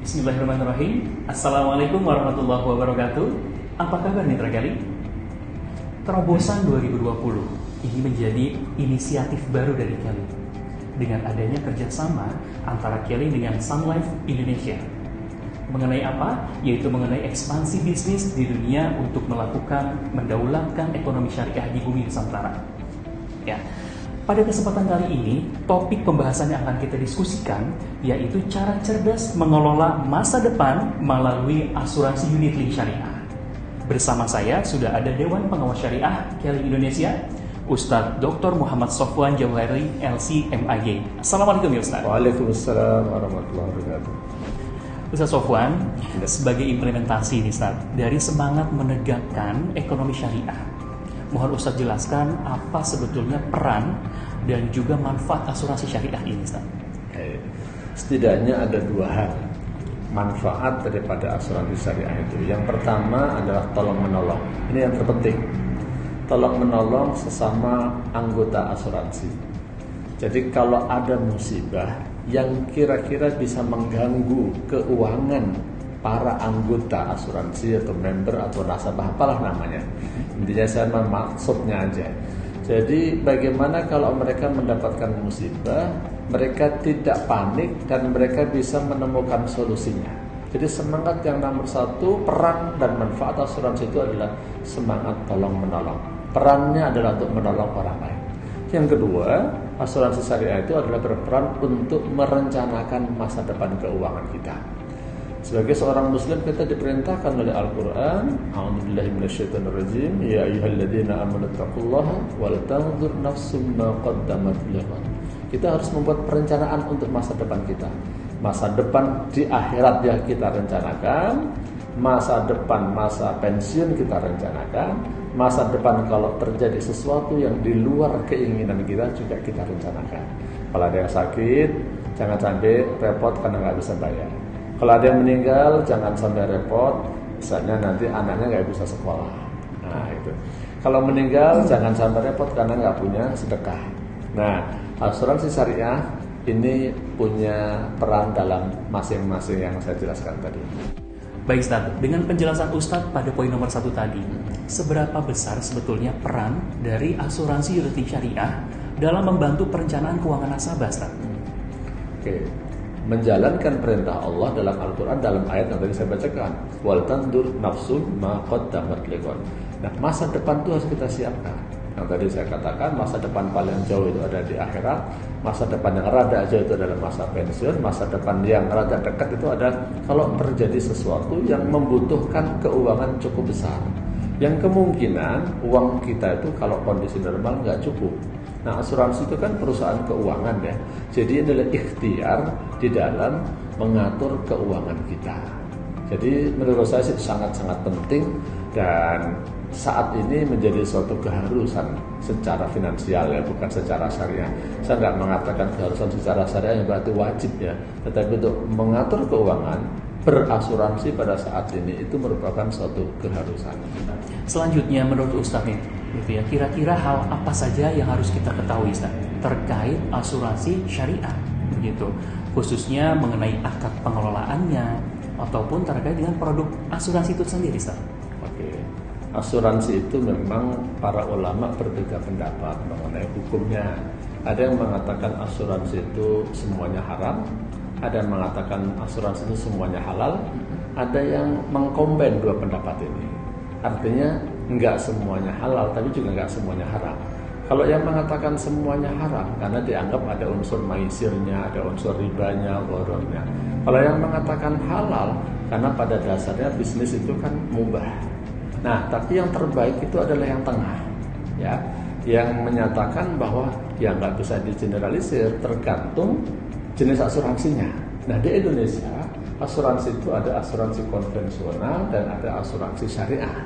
Bismillahirrahmanirrahim. Assalamualaikum warahmatullahi wabarakatuh. Apa kabar Mitra Kelly? Terobosan 2020 ini menjadi inisiatif baru dari Kelly dengan adanya kerjasama antara Kelly dengan Sun Life Indonesia. Mengenai apa? Yaitu mengenai ekspansi bisnis di dunia untuk mendaulatkan ekonomi syariah di bumi Nusantara. Ya. Pada kesempatan kali ini, topik pembahasan yang akan kita diskusikan yaitu cara cerdas mengelola masa depan melalui asuransi unit link syariah. Bersama saya sudah ada Dewan Pengawas Syariah Kelly Indonesia, Ustadz Dr. Muhammad Sofwan Jauhari, LC MIG. Assalamualaikum ya Ustadz. Waalaikumsalam warahmatullahi wabarakatuh. Ustadz Sofwan, sebagai implementasi nih Ustadz, dari semangat menegakkan ekonomi syariah, mohon Ustadz jelaskan apa sebetulnya peran dan juga manfaat asuransi syariah ini, Ustaz. Setidaknya ada dua hal manfaat daripada asuransi syariah itu. Yang pertama adalah tolong menolong. Ini yang terpenting. Tolong menolong sesama anggota asuransi. Jadi kalau ada musibah yang kira-kira bisa mengganggu keuangan para anggota asuransi atau member atau nasabah, apalah namanya. Intinya saya maksudnya aja. Jadi bagaimana kalau mereka mendapatkan musibah, mereka tidak panik dan mereka bisa menemukan solusinya. Jadi semangat yang nomor satu, peran dan manfaat asuransi itu adalah semangat tolong menolong. Perannya adalah untuk menolong orang lain. Yang kedua, asuransi syariah itu adalah berperan untuk merencanakan masa depan keuangan kita. Sebagai seorang muslim kita diperintahkan oleh Al-Qur'an, a'udzubillahi minasyaitonirrajim, ya ayyuhalladzina amanu taqullaha wal tanzur nafsum ma qaddamat lighad. Kita harus membuat perencanaan untuk masa depan kita. Masa depan di akhirat ya kita rencanakan, masa depan masa pensiun kita rencanakan, masa depan kalau terjadi sesuatu yang di luar keinginan kita juga kita rencanakan. Kalau ada yang sakit, jangan sampai repot karena nggak bisa bayar. Kalau ada yang meninggal, jangan sampai repot, misalnya nanti anaknya nggak bisa sekolah. Nah itu. Kalau meninggal, jangan sampai repot karena nggak punya sedekah. Nah, asuransi syariah ini punya peran dalam masing-masing yang saya jelaskan tadi. Baik Ustaz, dengan penjelasan Ustadz pada poin nomor 1 tadi, seberapa besar sebetulnya peran dari asuransi unit link syariah dalam membantu perencanaan keuangan nasabah, Ustaz? Oke. Menjalankan perintah Allah dalam Al-Quran dalam ayat yang tadi saya bacakan, wal tandur nafsun ma qaddamat lighad. Nah, masa depan itu harus kita siapkan. Yang tadi saya katakan masa depan paling jauh itu ada di akhirat, masa depan yang rada jauh itu adalah masa pensiun, masa depan yang rada dekat itu ada kalau terjadi sesuatu yang membutuhkan keuangan cukup besar. Yang kemungkinan uang kita itu kalau kondisi normal nggak cukup. Nah, asuransi itu kan perusahaan keuangan ya. Jadi ini adalah ikhtiar di dalam mengatur keuangan kita. Jadi menurut saya sih sangat-sangat penting dan saat ini menjadi suatu keharusan secara finansial ya, bukan secara syariah. Saya nggak mengatakan keharusan secara syariah yang berarti wajib ya, tetapi untuk mengatur keuangan, berasuransi pada saat ini itu merupakan suatu keharusan. Selanjutnya menurut Ustadz gitu ya, kira-kira hal apa saja yang harus kita ketahui Ustaz terkait asuransi syariah begitu, khususnya mengenai akad pengelolaannya ataupun terkait dengan produk asuransi itu sendiri Ustaz? Oke. Asuransi itu memang para ulama berbeda pendapat mengenai hukumnya. Ada yang mengatakan asuransi itu semuanya haram, ada yang mengatakan asuransi itu semuanya halal, ada yang mengkombin dua pendapat ini. Artinya enggak semuanya halal, tapi juga enggak semuanya haram. Kalau yang mengatakan semuanya haram, karena dianggap ada unsur maisirnya, ada unsur ribanya, gharornya. Kalau yang mengatakan halal, karena pada dasarnya bisnis itu kan mubah. Nah, tapi yang terbaik itu adalah yang tengah, ya, yang menyatakan bahwa ya nggak bisa digeneralisir, tergantung jenis asuransinya. Nah, di Indonesia asuransi itu ada asuransi konvensional dan ada asuransi syariah.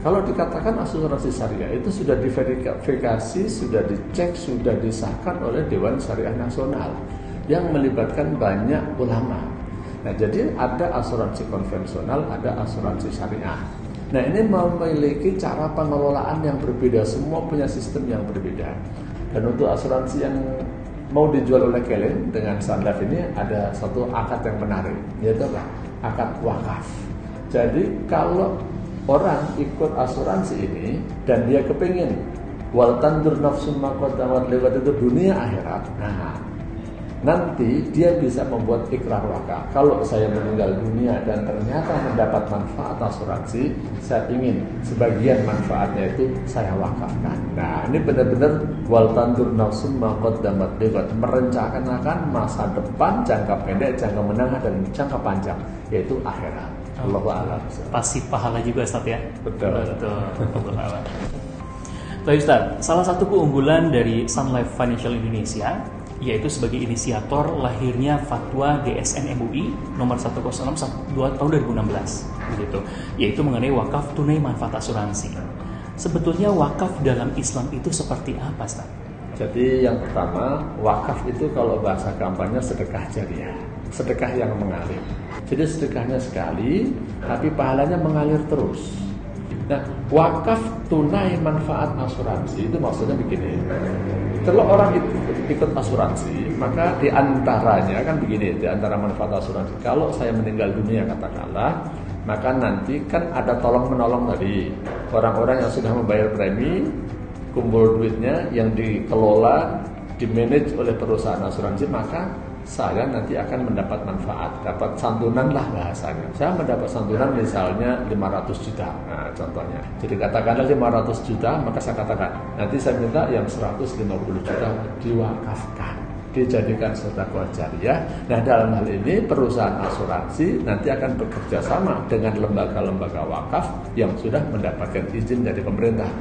Kalau dikatakan asuransi syariah itu sudah diverifikasi, sudah dicek, sudah disahkan oleh Dewan Syariah Nasional yang melibatkan banyak ulama. Nah, jadi ada asuransi konvensional, ada asuransi syariah. Nah, ini memiliki cara pengelolaan yang berbeda, semua punya sistem yang berbeda. Dan untuk asuransi yang mau dijual oleh Kelin dengan Sun Life ini ada satu akad yang menarik, yaitu apa? Akad wakaf. Jadi kalau orang ikut asuransi ini dan dia kepingin wal tandur nafsun ma qaddamat lewat itu dunia akhirat. Nah, nanti dia bisa membuat ikrar wakaf. Kalau saya meninggal dunia dan ternyata mendapat manfaat asuransi, saya ingin sebagian manfaatnya itu saya wakafkan. Nah, ini benar-benar wal tandur nafsun ma qaddamat lewat, merencanakan masa depan, jangka pendek, jangka menengah dan jangka panjang, yaitu akhirat. Allahu a'lam. Pasti pahala juga Ustaz ya. Betul. Allahu a'lam. Baik Ustaz, salah satu keunggulan dari Sun Life Financial Indonesia yaitu sebagai inisiator lahirnya fatwa GSN MUI nomor 106/2 tahun 2016 begitu, yaitu mengenai wakaf tunai manfaat asuransi. Sebetulnya wakaf dalam Islam itu seperti apa, Ustaz? Jadi yang pertama, wakaf itu kalau bahasa gampangnya sedekah jariah, sedekah yang mengalir. Jadi sedekahnya sekali, tapi pahalanya mengalir terus. Nah, wakaf tunai manfaat asuransi itu maksudnya begini. Kalau orang ikut asuransi, maka diantaranya kan begini, diantara manfaat asuransi. Kalau saya meninggal dunia katakanlah, maka nanti kan ada tolong menolong tadi. Orang-orang yang sudah membayar premi, kumpul duitnya yang dikelola, dimanage oleh perusahaan asuransi, maka saya nanti akan mendapat manfaat, dapat santunan lah bahasanya. Saya mendapat santunan misalnya 500 juta, nah contohnya. Jadi katakanlah 500 juta, maka saya katakan, nanti saya minta yang 150 juta diwakafkan, dijadikan sedekah jariah. Nah dalam hal ini perusahaan asuransi nanti akan bekerja sama dengan lembaga-lembaga wakaf yang sudah mendapatkan izin dari pemerintah.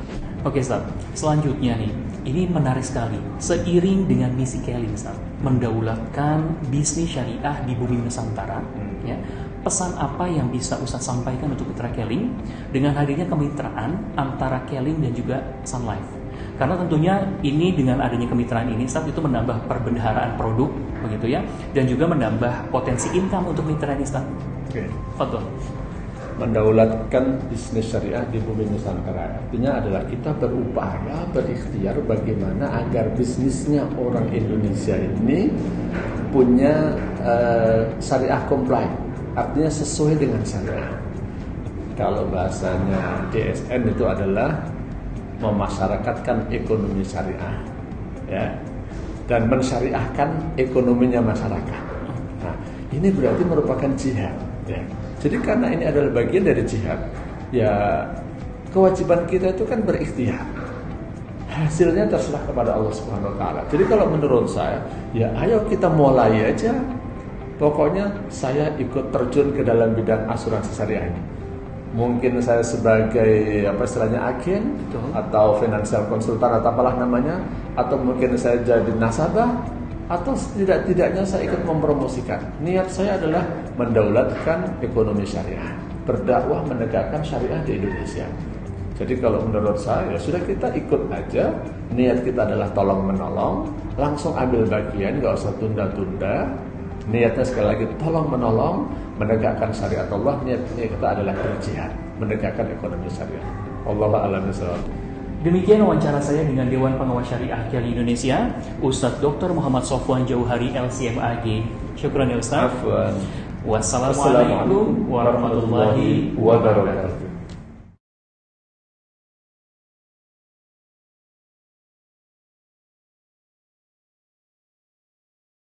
Oke Ustaz, selanjutnya nih, ini menarik sekali. Seiring dengan misi Kelin, Ustaz, mendaulatkan bisnis syariah di bumi Nusantara, ya, pesan apa yang bisa Ustaz sampaikan untuk mitra Kelin dengan hadirnya kemitraan antara Kelin dan juga Sun Life? Karena tentunya ini dengan adanya kemitraan ini, Ustaz, itu menambah perbendaharaan produk, begitu ya, dan juga menambah potensi income untuk mitra ini, Ustaz. Oke. Betul. Mendaulatkan bisnis syariah di bumi Nusantara, artinya adalah kita berupaya, berikhtiar bagaimana agar bisnisnya orang Indonesia ini punya syariah compliant, artinya sesuai dengan syariah. Kalau bahasanya DSN itu adalah memasyarakatkan ekonomi syariah, ya, dan mensyariahkan ekonominya masyarakat. Nah, ini berarti merupakan jihad, ya. Jadi karena ini adalah bagian dari jihad, ya kewajiban kita itu kan berikhtiar. Hasilnya terserah kepada Allah Subhanahu wa taala. Jadi kalau menurut saya, ya ayo kita mulai aja. Pokoknya saya ikut terjun ke dalam bidang asuransi syariah ini. Mungkin saya sebagai apa istilahnya agen atau financial consultant atau apalah namanya, atau mungkin saya jadi nasabah, atau setidak-tidaknya saya ikut mempromosikan. Niat saya adalah mendaulatkan ekonomi syariah, berdakwah menegakkan syariah di Indonesia. Jadi kalau menurut saya, ya sudah kita ikut aja. Niat kita adalah tolong menolong, langsung ambil bagian, nggak usah tunda-tunda. Niatnya sekali lagi tolong menolong, menegakkan syariat Allah. Niat kita adalah berjihad, menegakkan ekonomi syariah. Wallahu a'lam bishawab. Demikian wawancara saya dengan Dewan Pengawas Syariah Kelin Indonesia, Ustadz Dr. Muhammad Sofwan Jauhari LCMAG. Syukran ya Ustadz. Afwan. Wassalamualaikum warahmatullahi wabarakatuh.